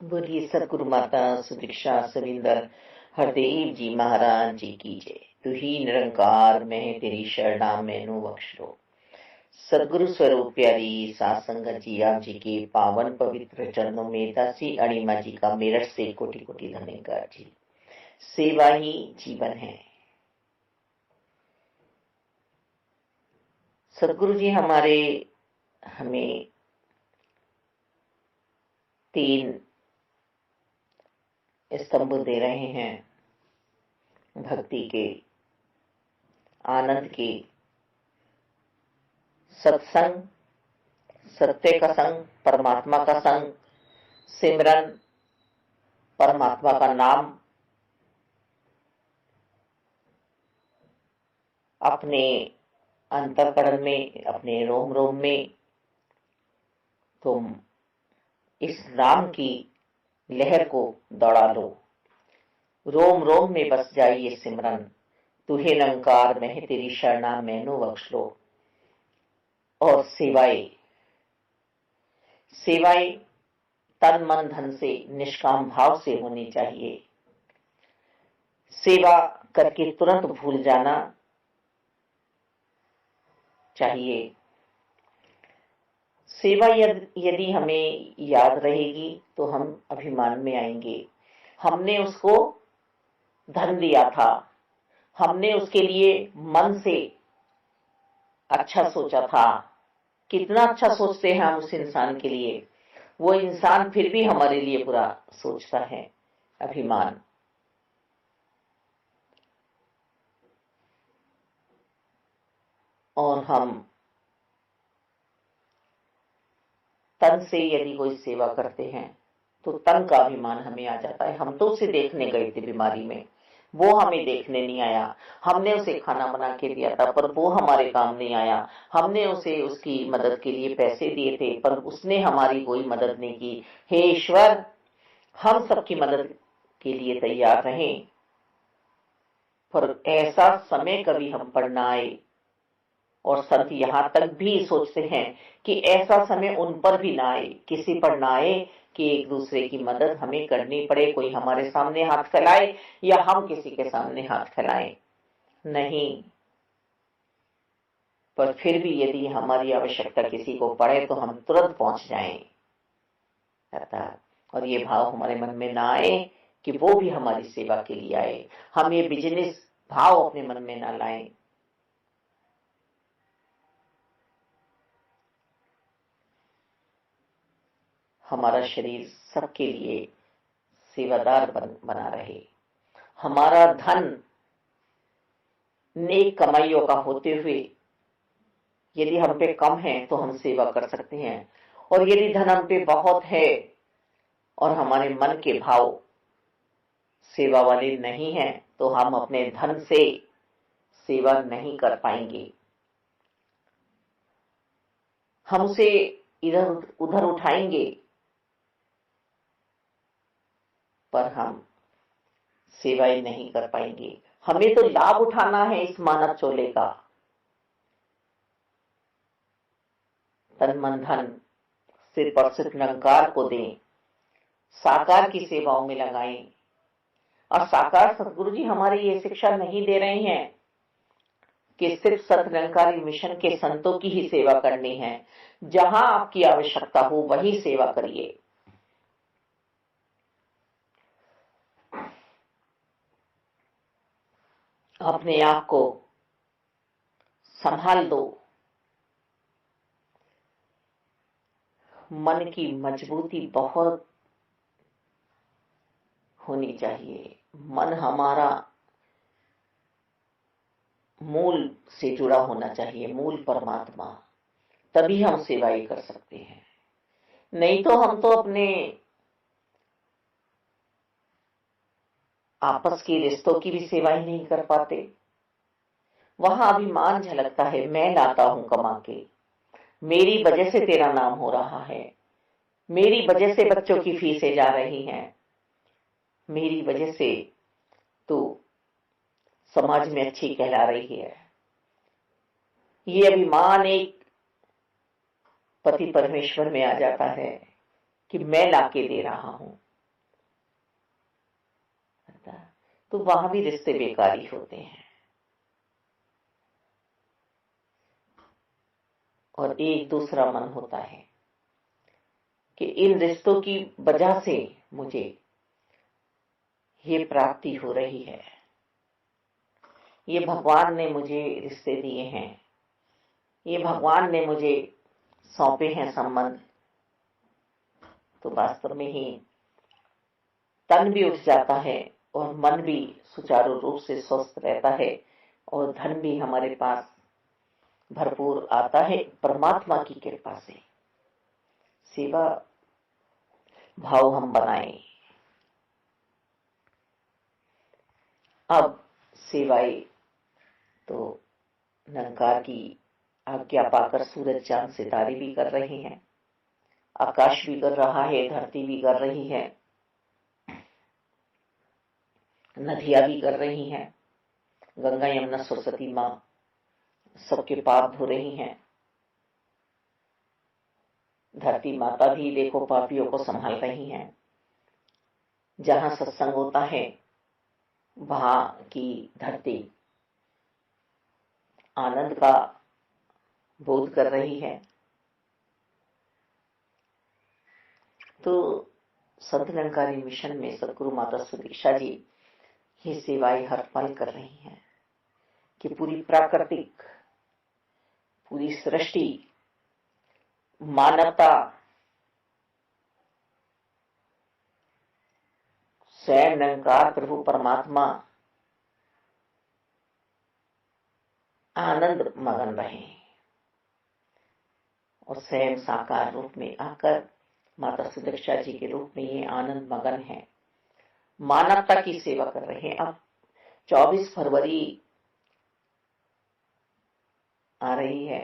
बोलिए सदगुरु माता सुदीक्षा सविंदर हरदेव जी महाराज जी की जय। तू ही निरंकार मैं तेरी शरणा मैनू बख्श लो। सदगुरु स्वरूप प्यारी सात संगत जी, आप जी के पावन पवित्र चरणों में दासी अणिमा जी का मेरठ से कोटि कोटि धन्यवाद जी। सेवा ही जीवन है। सदगुरु जी हमारे हमें 3 स्तंभ दे रहे हैं, भक्ति के, आनंद के, सत्संग, सत्य का संग, परमात्मा का संग, सिमरन, परमात्मा का नाम, अपने अंतःकरण में, अपने रोम रोम में तुम इस नाम की लहर को दौड़ा लो। रोम रोम में बस जाए ये सिमरन, तुहे निरंकार मैं तेरी शरणा मैनू बख्श लो। और सेवाएं तन मन धन से निष्काम भाव से होनी चाहिए। सेवा करके तुरंत भूल जाना चाहिए। सेवा यदि हमें याद रहेगी तो हम अभिमान में आएंगे। हमने उसको धन दिया था, हमने उसके लिए मन से अच्छा सोचा था। कितना अच्छा सोचते हैं हम उस इंसान के लिए, वो इंसान फिर भी हमारे लिए बुरा सोचता है। अभिमान। और हम तन से यदि कोई सेवा करते हैं तो तन का अभिमान हमें आ जाता है। हम तो उसे देखने गए थे बीमारी में, वो हमें देखने नहीं आया। हमने उसे खाना बना के दिया था पर वो हमारे काम नहीं आया। हमने उसे उसकी मदद के लिए पैसे दिए थे पर उसने हमारी कोई मदद नहीं की। हे ईश्वर, हम सबकी मदद के लिए तैयार रहें, पर ऐसा समय कभी हम पर ना आए। और संत यहाँ तक भी सोचते हैं कि ऐसा समय उन पर भी ना आए, किसी पर ना आए कि एक दूसरे की मदद हमें करनी पड़े। कोई हमारे सामने हाथ फैलाए या हम किसी के सामने हाथ फैलाएं, नहीं। पर फिर भी यदि हमारी आवश्यकता किसी को पड़े तो हम तुरंत पहुंच जाएं। और ये भाव हमारे मन में ना आए कि वो भी हमारी सेवा के लिए आए। हम ये बिजनेस भाव अपने मन में ना लाएं। हमारा शरीर सबके लिए सेवादार बना रहे। हमारा धन नेक कमाइयों का होते हुए यदि हम पे कम है तो हम सेवा कर सकते हैं, और यदि धन हम पे बहुत है और हमारे मन के भाव सेवा वाले नहीं हैं तो हम अपने धन से सेवा नहीं कर पाएंगे। हम उसे इधर उधर उठाएंगे पर हम सेवाएं नहीं कर पाएंगे। हमें तो लाभ उठाना है इस मानव चोले का। तन मन धन सिर्फ और सिर्फ निरंकार को दें, साकार की सेवाओं में लगाएं। और साकार सतगुरु जी हमारी ये शिक्षा नहीं दे रहे हैं कि सिर्फ सत निरंकारी मिशन के संतों की ही सेवा करनी है। जहां आपकी आवश्यकता हो वही सेवा करिए। अपने आप को संभाल दो। मन की मजबूती बहुत होनी चाहिए। मन हमारा मूल से जुड़ा होना चाहिए, मूल परमात्मा, तभी हम सेवाएं कर सकते हैं। नहीं तो हम तो अपने आपस के रिश्तों की भी सेवा ही नहीं कर पाते। वहां अभिमान झलकता है, मैं लाता हूं कमा के, मेरी वजह से तेरा नाम हो रहा है, मेरी वजह से बच्चों की फीसें जा रही हैं, मेरी वजह से तू समाज में अच्छी कहला रही है। ये अभिमान एक पति परमेश्वर में आ जाता है कि मैं लाके दे रहा हूं। देता, तो वहां भी रिश्ते बेकार ही होते हैं। और एक दूसरा मन होता है कि इन रिश्तों की वजह से मुझे ये प्राप्ति हो रही है, ये भगवान ने मुझे रिश्ते दिए हैं, ये भगवान ने मुझे सौंपे हैं संबंध। तो वास्तव में ही तन भी उठ जाता है और मन भी सुचारू रूप से स्वस्थ रहता है और धन भी हमारे पास भरपूर आता है परमात्मा की कृपा से। सेवा भाव हम बनाएं। अब सेवाएं तो निरंकार की आज्ञा पाकर सूरज चांद सितारे भी कर रहे हैं, आकाश भी कर रहा है, धरती भी कर रही है, नदियां भी कर रही हैं, गंगा यमुना सरस्वती माँ सबके पाप धो रही हैं। धरती माता भी देखो पापियों को संभाल रही हैं। जहां सत्संग होता है वहां की धरती आनंद का बोध कर रही है। तो संत निरंकारी मिशन में सदगुरु माता सुदीक्षा जी ये सेवाएं हर पल कर रही हैं कि पूरी प्राकृतिक, पूरी सृष्टि, मानवता स्वयं निरंकार प्रभु परमात्मा आनंद मगन रहे और स्वयं साकार रूप में आकर माता सुदीक्षा जी के रूप में ये आनंद मगन है, मानवता की सेवा कर रहे हैं। अब 24 फरवरी आ रही है,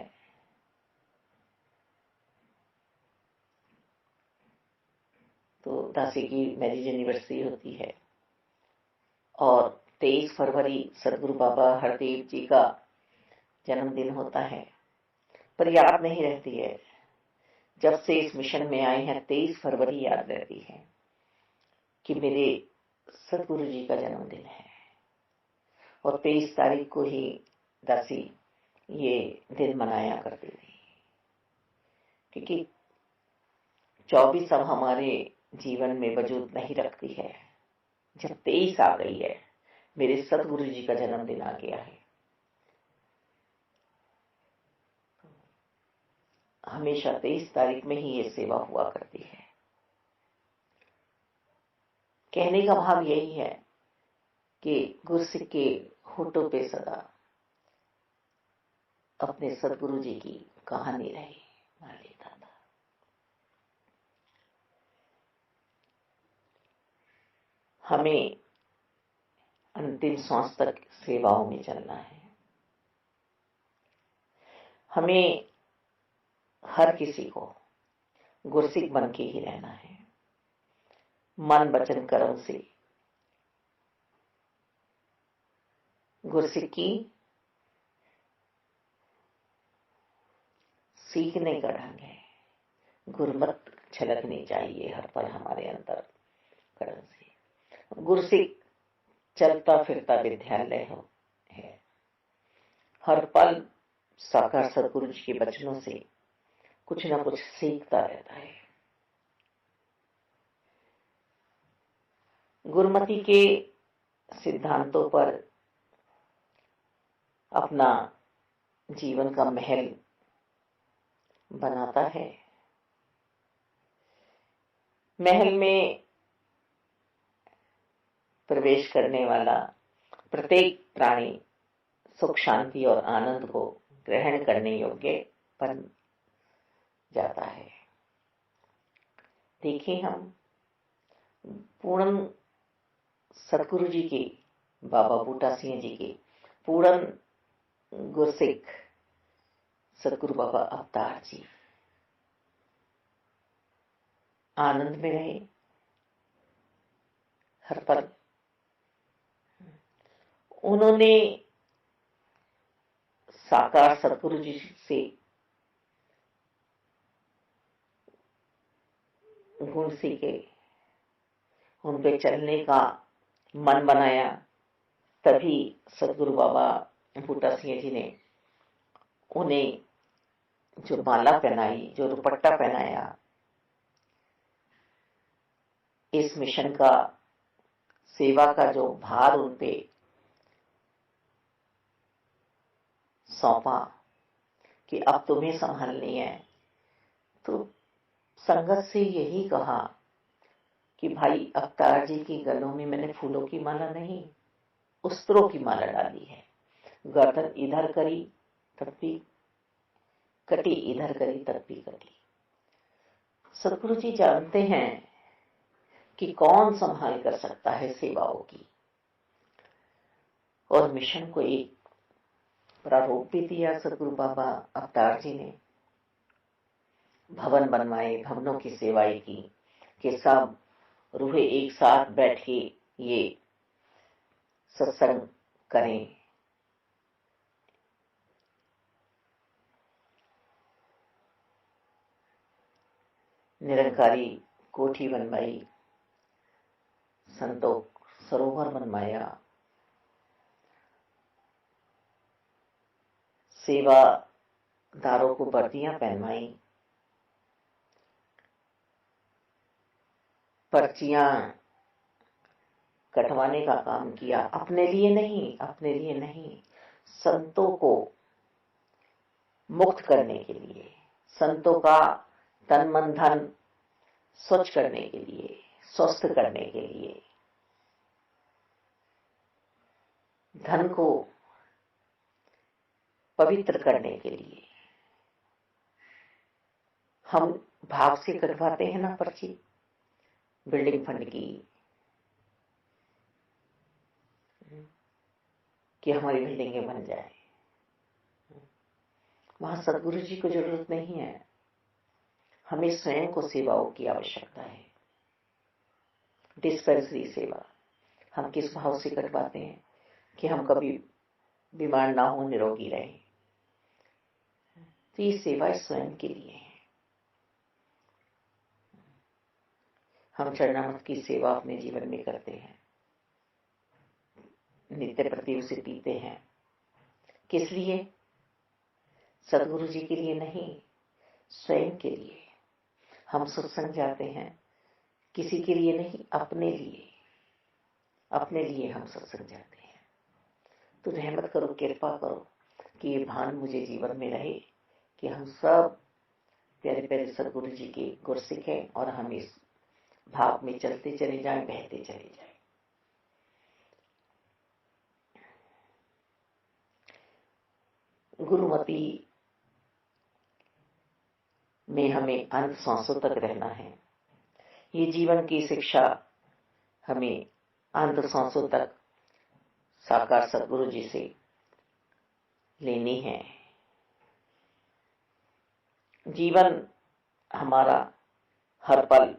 तो दासी की मैरिज एनिवर्सरी होती है और 23 फरवरी सदगुरु बाबा हरदेव जी का जन्मदिन होता है। पर याद नहीं रहती है। जब से इस मिशन में आए हैं 23 फरवरी याद रहती है कि मेरे सदगुरु जी का जन्मदिन है। और 23 तारीख को ही दासी ये दिन मनाया करती थी, क्योंकि 24 अब हमारे जीवन में वजूद नहीं रखती है। जब 23 आ गई है, मेरे सदगुरु जी का जन्मदिन आ गया है, हमेशा 23 तारीख में ही ये सेवा हुआ करती है। कहने का भाव यही है कि गुरसिक के होठों पे सदा अपने सदगुरु जी की कहानी रही मान लेता था। हमें अंतिम सांस तक सेवाओं में चलना है। हमें हर किसी को गुरसिक बन के ही रहना है, मन वचन कर्म से। गुरसिक की सीखने का ढंग है, गुरमत छलकनी चाहिए हर पल हमारे अंतर कर्म से। गुरसिक चलता फिरता विद्यालय है, हर पल साकार सदगुरु जी के वचनों से कुछ ना कुछ सीखता रहता है। गुरमति के सिद्धांतों पर अपना जीवन का महल बनाता है। महल में प्रवेश करने वाला प्रत्येक प्राणी सुख शांति और आनंद को ग्रहण करने योग्य बन जाता है। देखिए, हम पूर्ण सतगुरु जी की, बाबा बूटा सिंह जी की पूर्ण गुरसिक सतगुरु बाबा अवतार जी आनंद में रहे हर पल। उन्होंने साकार सतगुरु जी से गुण सीखे, उन पे चलने का मन बनाया, तभी सदगुरु बाबा बूटा सिंह जी ने उन्हें जो माला पहनाई, जो दुपट्टा पहनाया, इस मिशन का, सेवा का जो भार उन पे सौंपा कि अब तुम्हें संभालनी है। तो संगत से यही कहा कि भाई अवतार जी की गलों में मैंने फूलों की माला नहीं, उस्त्रों की माला डाली है। गर्दन इधर करी तब भी कटी, इधर करी तब भी कटी। सदगुरु जी जानते हैं कि कौन संभाल कर सकता है सेवाओं की, और मिशन को एक प्रारूप भी दिया सदगुरु बाबा अवतार जी ने। भवन बनवाए, भवनों की सेवाएं की कि सब रूहे एक साथ बैठ के ये सत्संग करें। निरंकारी कोठी बनवाई, संतोख सरोवर बनवाया, सेवादारों को वर्दियां पहनवाई, पर्चियां कटवाने का काम किया। अपने लिए नहीं, संतों को मुक्त करने के लिए, संतों का तन मन धन स्वच्छ करने के लिए, स्वस्थ करने के लिए, धन को पवित्र करने के लिए हम भाव से कटवाते हैं ना पर्ची, बिल्डिंग फंड की, कि हमारी बिल्डिंगें बन जाए। वहां सदगुरु जी को जरूरत नहीं है, हमें स्वयं को सेवाओं की आवश्यकता है। डिस्पेंसरी सेवा हम किस भाव से कटवाते हैं कि हम कभी बीमार ना हो, निरोगी रहे। तो ये सेवा स्वयं के लिए है। हम चरणामृत की सेवा अपने जीवन में करते हैं, नित्य प्रति उसे पीते हैं। किस लिए? सदगुरु जी के लिए नहीं, स्वयं के लिए। हम सत्संग जाते हैं किसी के लिए नहीं, अपने लिए, अपने लिए हम सत्संग जाते हैं। तो रहमत करो, कृपा करो कि ये भान मुझे जीवन में रहे कि हम सब प्यारे प्यारे सदगुरु जी के गुर सीखें और हम इस भाव में चलते चले जाएं, बहते चले जाएं। गुरुमति में हमें अंत सांसों तक रहना है। ये जीवन की शिक्षा हमें अंत सांसों तक साकार सदगुरु जी से लेनी है। जीवन हमारा हर पल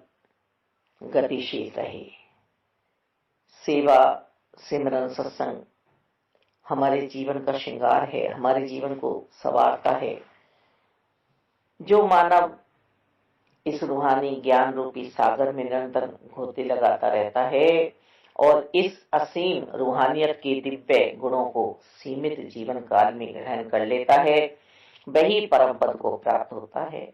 गतिशील रहे। सेवा, सिमरन, सत्संग हमारे जीवन का श्रृंगार है, हमारे जीवन को संवारता है। जो मानव इस रूहानी ज्ञान रूपी सागर में निरंतर घोते लगाता रहता है और इस असीम रूहानियत के दिव्य गुणों को सीमित जीवन काल में ग्रहण कर लेता है, वही परम पद को प्राप्त होता है।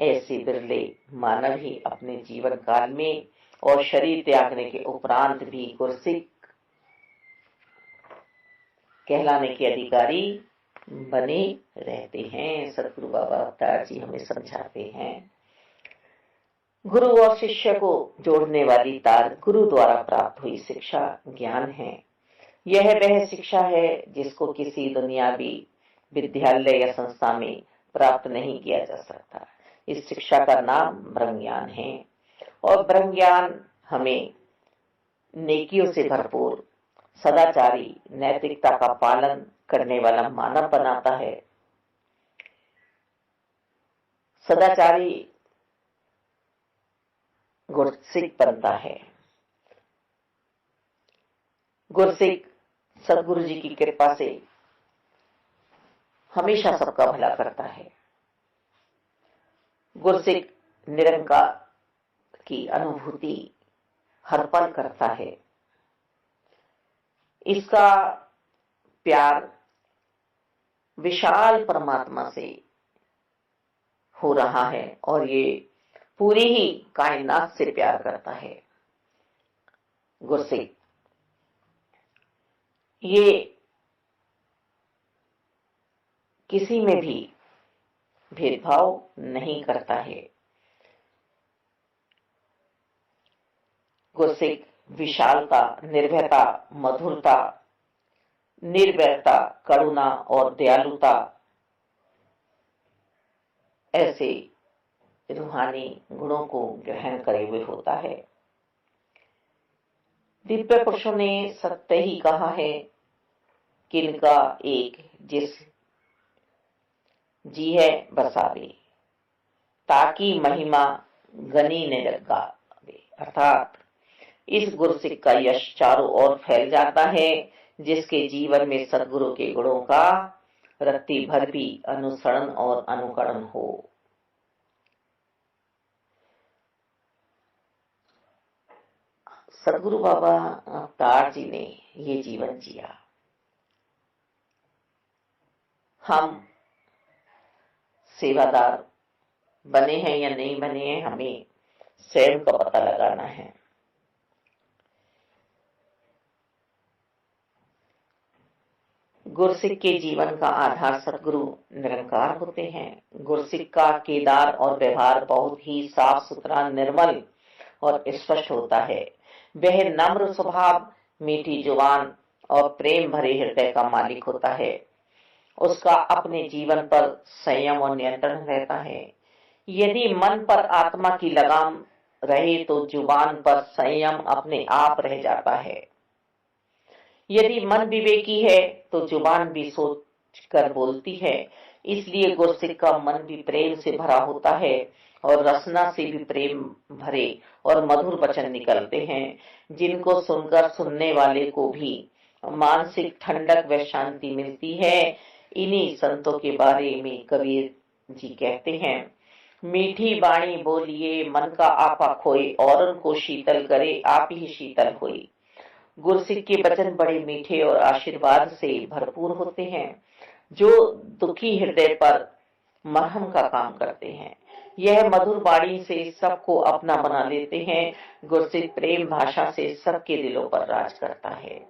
ऐसे बिरले मानव ही अपने जीवन काल में और शरीर त्यागने के उपरांत भी गुरसिक कहलाने के अधिकारी बने रहते हैं। सतगुरु बाबा अवतार जी हमें समझाते हैं, गुरु और शिष्य को जोड़ने वाली तार गुरु द्वारा प्राप्त हुई शिक्षा ज्ञान है। यह वह शिक्षा है जिसको किसी दुनियावी विद्यालय या संस्था में प्राप्त नहीं किया जा सकता। इस शिक्षा का नाम ब्रह्म ज्ञान है और ब्रह्म ज्ञान हमें नेकियों से भरपूर, सदाचारी, नैतिकता का पालन करने वाला मानव बनाता है। सदाचारी गुरसिक बनता है। गुरसिक सदगुरु जी की कृपा से हमेशा सबका भला करता है। गुरसिक निरंकार की अनुभूति हर पल करता है। इसका प्यार विशाल परमात्मा से हो रहा है और ये पूरी ही कायनात से प्यार करता है। गुरसिक ये किसी में भी भेदभाव नहीं करता है। गुरसिक विशालता, निर्भयता, मधुरता, निर्वैरता, करुणा और दयालुता ऐसे रूहानी गुणों को ग्रहण करे हुए होता है। दिव्य पुरुषों ने सत्य ही कहा है कि इनका एक जिस जी है बसावे, ताकि महिमा गनी ने लगा, अर्थात इस गुरसिक का यश चारों ओर फैल जाता है जिसके जीवन में सद्गुरु के गुणों का रत्ती भर भी अनुसरण और अनुकरण हो। सदगुरु बाबा अवतार जी ने ये जीवन जिया। हम सेवादार बने हैं या नहीं बने हैं, हमें स्वयं का पता लगाना है। गुरसिक के जीवन का आधार सदगुरु निरंकार होते हैं। गुरसिक का किरदार और व्यवहार बहुत ही साफ सुथरा, निर्मल और स्पष्ट होता है। वह नम्र स्वभाव, मीठी जुबान और प्रेम भरे हृदय का मालिक होता है। उसका अपने जीवन पर संयम और नियंत्रण रहता है। यदि मन पर आत्मा की लगाम रहे तो जुबान पर संयम अपने आप रह जाता है। यदि मन विवेकी है तो जुबान भी सोच कर बोलती है। इसलिए गुरसिक का मन भी प्रेम से भरा होता है और रसना से भी प्रेम भरे और मधुर वचन निकलते हैं, जिनको सुनकर सुनने वाले को भी मानसिक ठंडक व शांति मिलती है। इन्हीं संतों के बारे में कबीर जी कहते हैं, मीठी बाणी बोलिए मन का आपा खोए, और उनको शीतल करे आप ही शीतल होई। गुरसिक के वचन बड़े मीठे और आशीर्वाद से भरपूर होते हैं, जो दुखी हृदय पर मरहम का काम करते हैं। यह मधुर वाणी से सबको अपना बना लेते हैं। गुरसिक प्रेम भाषा से सबके दिलों पर राज करता है।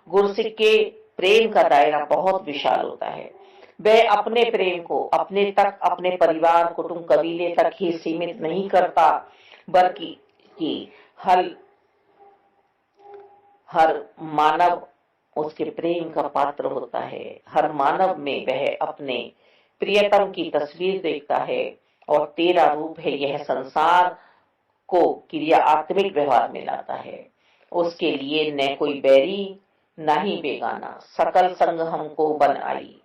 गुरसिक के प्रेम का दायरा बहुत विशाल होता है। वह अपने प्रेम को अपने तक, अपने परिवार, कुटुंब, कबीले तक ही सीमित नहीं करता, बल्कि हर मानव उसके प्रेम का पात्र होता है। हर मानव में वह अपने प्रियतम की तस्वीर देखता है और तेरा रूप है यह संसार को क्रिया आत्मिक व्यवहार में लाता है। उसके लिए न कोई बैरी न ही बेगाना, सकल संग हमको बन आई।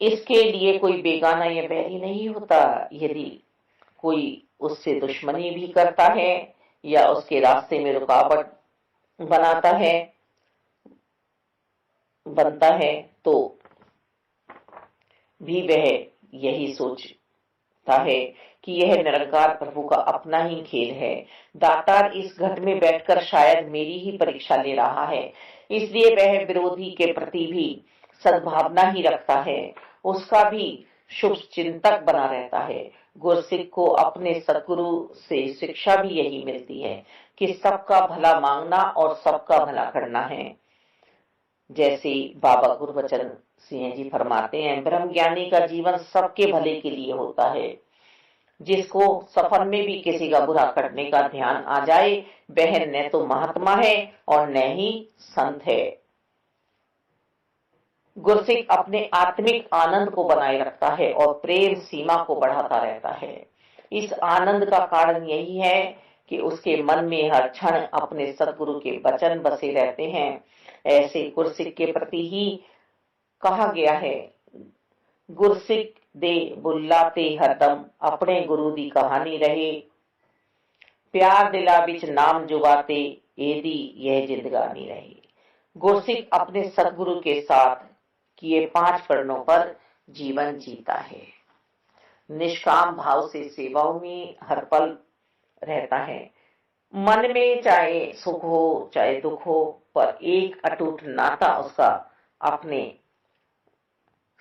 इसके लिए कोई बेगाना या बैरी नहीं होता। यदि कोई उससे दुश्मनी भी करता है या उसके रास्ते में रुकावट बनता है तो भी वह यही सोचता है कि यह निरंकार प्रभु का अपना ही खेल है। दातार इस घट में बैठकर शायद मेरी ही परीक्षा ले रहा है, इसलिए वह विरोधी के प्रति भी सद्भावना ही रखता है, उसका भी शुभ चिंतक बना रहता है। गुरसिक को अपने सद्गुरु से शिक्षा भी यही मिलती है कि सबका भला मांगना और सबका भला करना है। जैसे बाबा गुरबचन सिंह जी फरमाते हैं, ब्रह्म ज्ञानी का जीवन सबके भले के लिए होता है। जिसको सफर में भी किसी का बुरा करने का ध्यान आ जाए, वह न तो महात्मा है और न ही संत है। गुरसिक अपने आत्मिक आनंद को बनाए रखता है और प्रेम सीमा को बढ़ाता रहता है। इस आनंद का कारण यही है कि उसके मन में हर क्षण अपने सद्गुरु के वचन बसे रहते हैं। ऐसे गुरसिक के प्रति ही कहा गया है, गुरसिक दे बुल्लाते हरदम, अपने गुरु दी कहानी रहे, प्यार दिला बिच नाम जुबाते, एदी यह जिंदगानी रही। गुरसिक अपने सद्गुरु के साथ किए 5 करणों पर जीवन जीता है। निष्काम भाव से सेवाओं में हर पल रहता है। मन में चाहे सुख हो चाहे दुख हो, पर एक अटूट नाता उसका अपने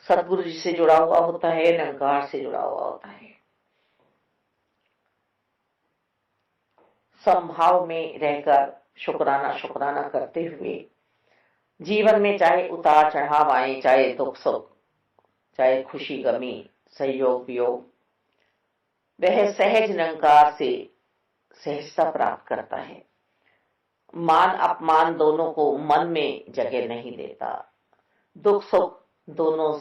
सदगुरु जी से जुड़ा हुआ होता है, निरंकार से जुड़ा हुआ होता है। समभाव में रहकर शुक्राना शुक्राना करते हुए जीवन में चाहे उतार चढ़ाव आए, चाहे दुख सुख, चाहे खुशी गमी, सहयोग वियोग, वह सहज निरंकार से सहजता प्राप्त करता है। मान अपमान दोनों को मन में जगह नहीं देता। दुख सुख दोनों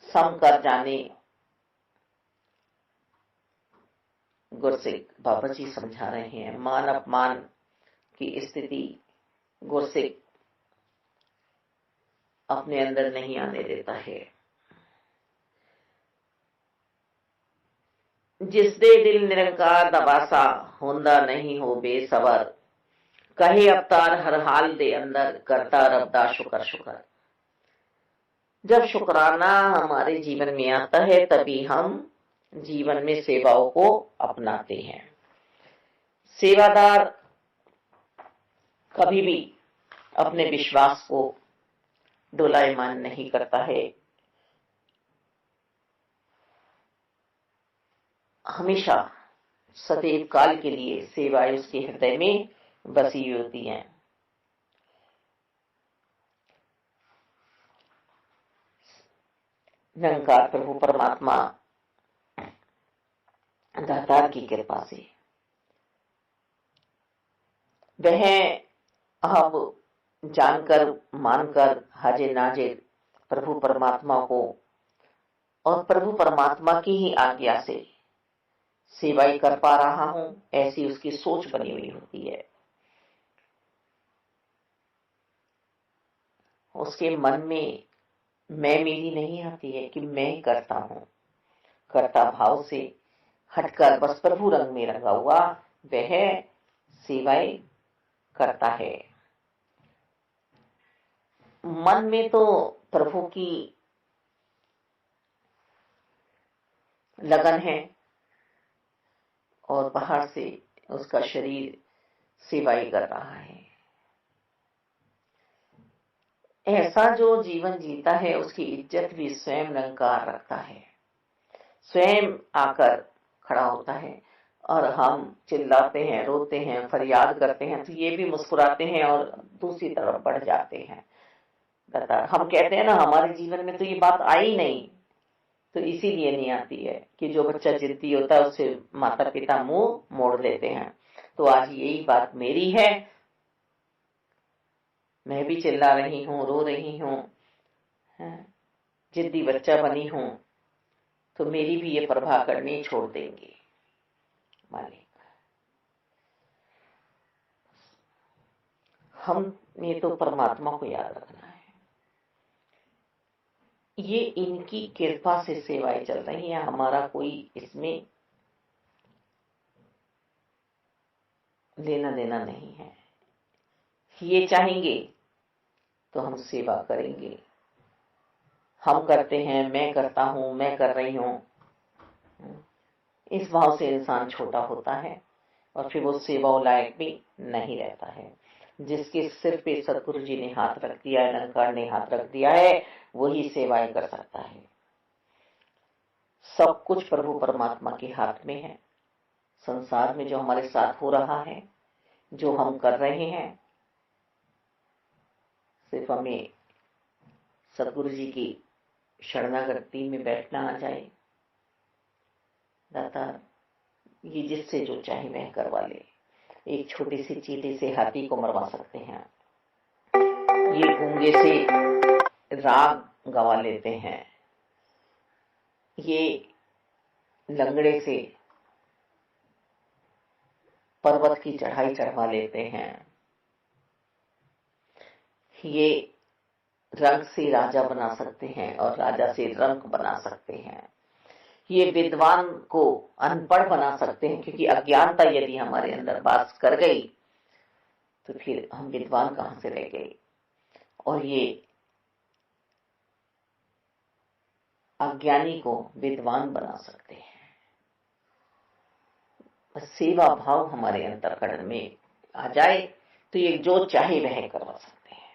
सम कर जाने, गुरसिक बाबा जी समझा रहे हैं, मान अपमान की स्थिति गुरसिक अपने अंदर नहीं आने देता है। जिस दे दिल निरंकार दबासा, होंदा नहीं हो बेसबर, कहे अवतार हर हाल दे अंदर, करता रबदा शुक्र शुक्र। जब शुक्राना हमारे जीवन में आता है तभी हम जीवन में सेवाओं को अपनाते हैं। सेवादार कभी भी अपने विश्वास को डोलायमान नहीं करता है, हमेशा सदैव काल के लिए सेवाएं उसके हृदय में बसी होती हैं। निरंकार प्रभु परमात्मा दातार की कृपा से वह अब जानकर मानकर हाजिर नाजिर प्रभु परमात्मा को और प्रभु परमात्मा की ही आज्ञा से सेवाई कर पा रहा हूं, ऐसी उसकी सोच बनी हुई होती है। उसके मन में मैं मेरी नहीं आती है कि मैं करता हूं। कर्ता भाव से हटकर बस प्रभु रंग में रंगा हुआ वह सेवाएं करता है। मन में तो प्रभु की लगन है और बाहर से उसका शरीर सेवाई कर रहा है। ऐसा जो जीवन जीता है उसकी इज्जत भी स्वयं निरंकार रखता है, स्वयं आकर खड़ा होता है। और हम चिल्लाते हैं, रोते हैं, फरियाद करते हैं तो ये भी मुस्कुराते हैं और दूसरी तरफ बढ़ जाते हैं। हम कहते हैं ना हमारे जीवन में तो ये बात आई नहीं, तो इसीलिए नहीं आती है कि जो बच्चा जिद्दी होता है उससे माता पिता मुंह मोड़ लेते हैं। तो आज यही बात मेरी है, मैं भी चिल्ला रही हूँ, रो रही हूँ, जिद्दी बच्चा बनी हूँ, तो मेरी भी ये प्रभा करनी छोड़ देंगे मालिक। हम ये तो परमात्मा को याद रखना है, ये इनकी कृपा से सेवाएं चल रही हैं, हमारा कोई इसमें लेना देना नहीं है। ये चाहेंगे तो हम सेवा करेंगे। हम करते हैं, मैं करता हूं, मैं कर रही हूं, इस भाव से इंसान छोटा होता है और फिर वो सेवाओं लायक भी नहीं रहता है। जिसके सिर पे सतगुरु जी ने हाथ रख दिया है, निरंकार ने हाथ रख दिया है, वही सेवाएं कर सकता है। सब कुछ प्रभु परमात्मा के हाथ में है। संसार में जो हमारे साथ हो रहा है, जो हम कर रहे हैं, सिर्फ हमें सतगुरु जी की शरणागति में बैठना आ जाए। दाता ये जिससे जो चाहे वह करवा ले। एक छोटी सी चींटी से हाथी को मरवा सकते हैं, ये गूंगे से राग गवा लेते हैं, ये लंगड़े से पर्वत की चढ़ाई चढ़वा लेते हैं, ये रंग से राजा बना सकते हैं और राजा से रंग बना सकते हैं, ये विद्वान को अनपढ़ बना सकते हैं, क्योंकि अज्ञानता यदि हमारे अंदर वास कर गई तो फिर हम विद्वान कहां से रह गए। और ये अज्ञानी को विद्वान बना सकते हैं। और सेवा भाव हमारे अंतःकरण में आ जाए तो ये जो चाहे वह करवा सकते हैं।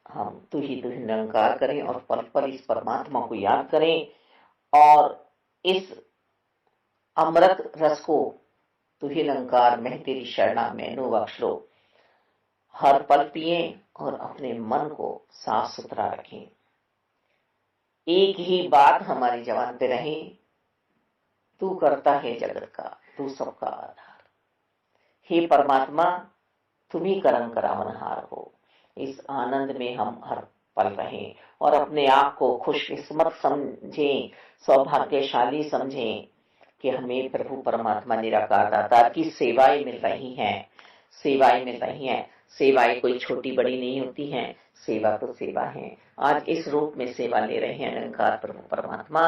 हम तू ही निरंकार करें और पल पल इस परमात्मा को याद करें और इस अमृत रस को तू ही निरंकार मैं तेरी शरणा मैनू बख्श लो हर पल पिए और अपने मन को साफ सुथरा रखें। एक ही बात हमारी जबान पे रहे, तू करता है जगत का, तू सबका आधार। हे परमात्मा, तुम ही कर्म करावनहार हो। इस आनंद में हम हर पल रहें और अपने आप को खुशकिस्मत समझें, सौभाग्यशाली समझें कि हमें प्रभु परमात्मा निराकार दाता की सेवाएं मिल रही हैं। सेवाएं मिल रही हैं। सेवाएं कोई छोटी बड़ी नहीं होती हैं, सेवा तो सेवा है। आज इस रूप में सेवा ले रहे हैं निरंकार प्रभु परमात्मा,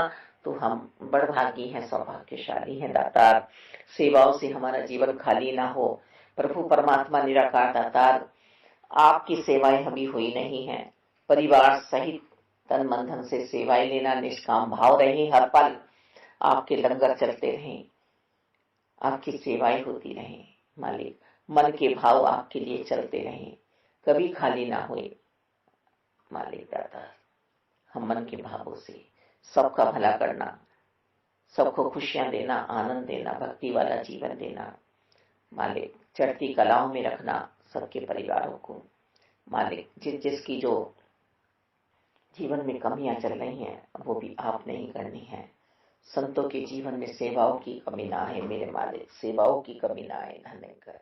तो हम बड़भागी हैं, सौभाग्यशाली हैं दातार। सेवाओं से हमारा जीवन खाली ना हो। प्रभु परमात्मा निराकार दातार, आपकी सेवाएं अभी हुई नहीं है। परिवार सहित तन मन धन से सेवाएं लेना निष्काम भाव रहे, हर पल आपके लंगर चलते रहें, आपकी सेवाएं होती रहें। मालिक, मन के भाव आपके लिए चलते रहें, कभी खाली ना हुए। मालिक दाता, हम मन के भावों से सबका भला करना, सबको खुशियां देना, आनंद देना, भक्ति वाला जीवन देना। मालिक, चढ़ती कलाओं में रखना सबके परिवारों को। मालिक, जिसकी जो जीवन में कमियां चल रही हैं वो भी आपने ही करनी है। संतों के जीवन में सेवाओं की कमी ना आए मेरे मालिक, सेवाओं की कमी ना आए। धन्यवाद।